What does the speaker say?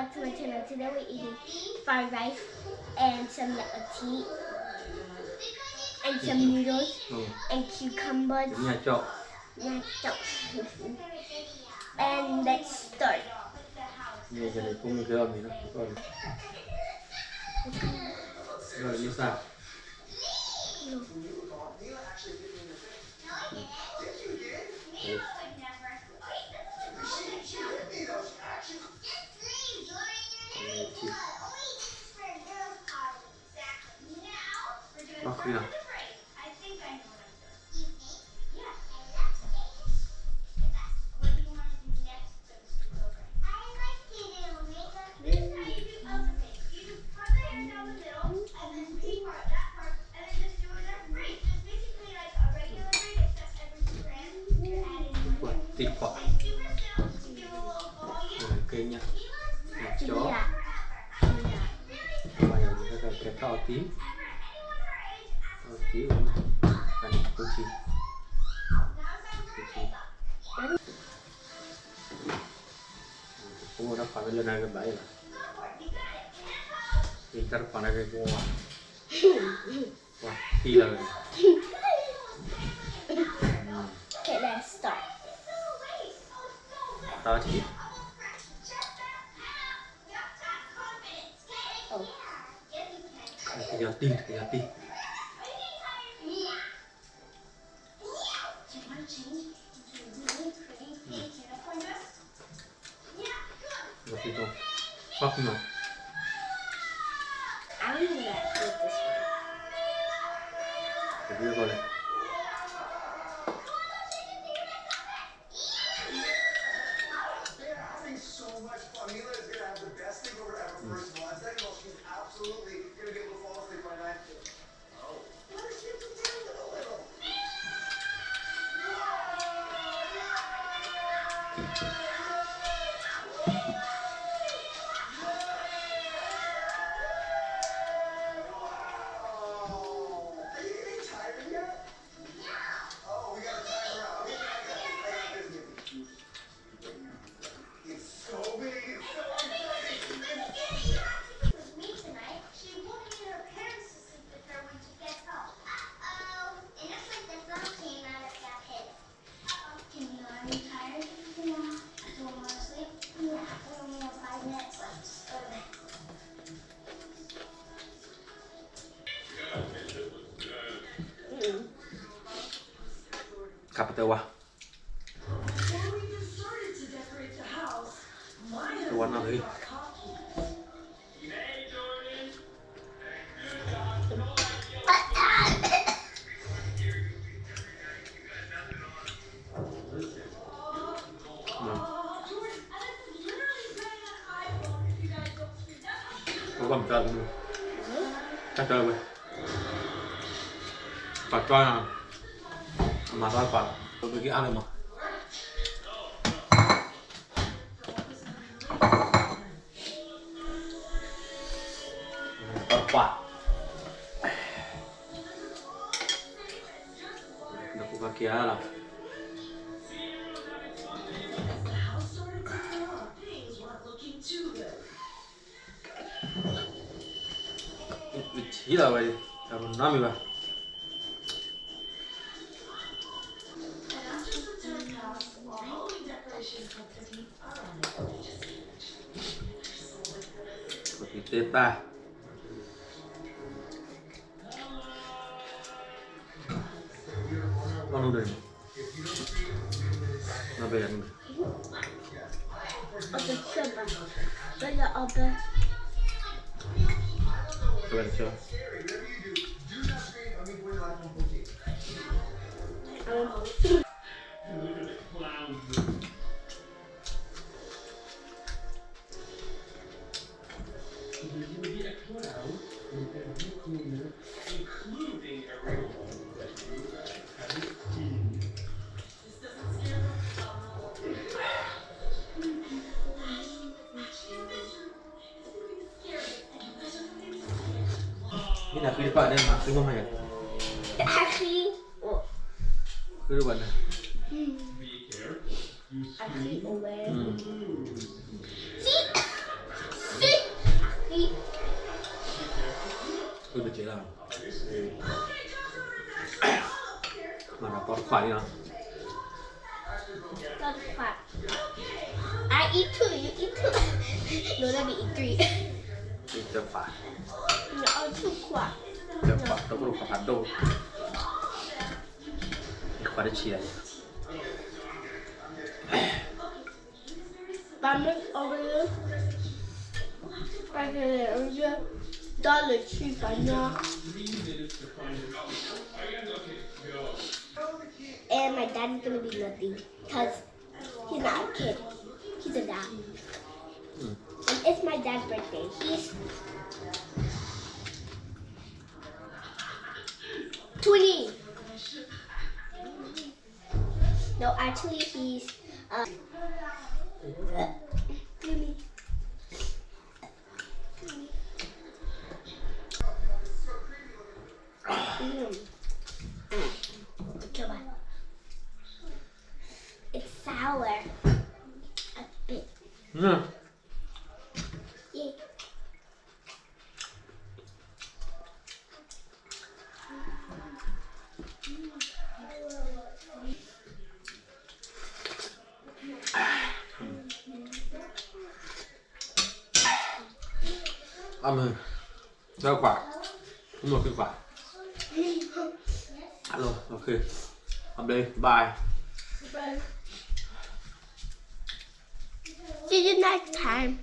back to my channel. Today we're eating fried rice and some tea and some noodles and cucumbers. Nhà trọ. And let's start. Nghe cái này cũng cái âm gì đó. Rồi như sao? Bác đi nào. Thịt quả. Cây nha. Thịt chó. Bây giờ chúng ta cái thao tí. Thao tí uống. Ăn cô chi. Cũng đã phải lên này cái bãi rồi. Thì chắc phải này cái cô. Wow, đi là. Okay, let's start. Tao chỉ. Cái giờ tin. Rồi thì thôi. Bắt nữa. I'm gonna eat this one. Cái đưa vào đây. Cặp tơ qua. Tơ qua nào đi. Có bầm trơn không? Cắt trơn vậy. Phạt cho nào. Mà ra phạt. Tôi cái ăn được mà. Phạt. Nó cũng có kia là. Chỉ là vậy. Tao nói mày bà. Thịt ta. Con nuôi đây. Nó về ăn. Open sugar. Bây giờ open. Cho bạn chưa? Ini nak pilih pak dan mak semua mana? Actually, Kedua mana? actually over. See, ขวานี่เนาะ Not a quack. I eat 2, you eat 2. No, let me eat 3. นี่เจอขวา No, 2 quack. เจอขวาตัวกระดูกผัดโดนี่ขวาได้เชียร์ Mama's over there. Right there, over there. Dollar Tree by now. And my dad's gonna be nothing because he's not a kid. He's a dad. And it's my dad's birthday. He's 20. No, actually he's give me. Come on. It's sour. A bit. อืม Yeah. Ăn rồi. Rau quả. Đúng rồi, cái quả. Alo, ok. Ăn đây, bye. See you next time.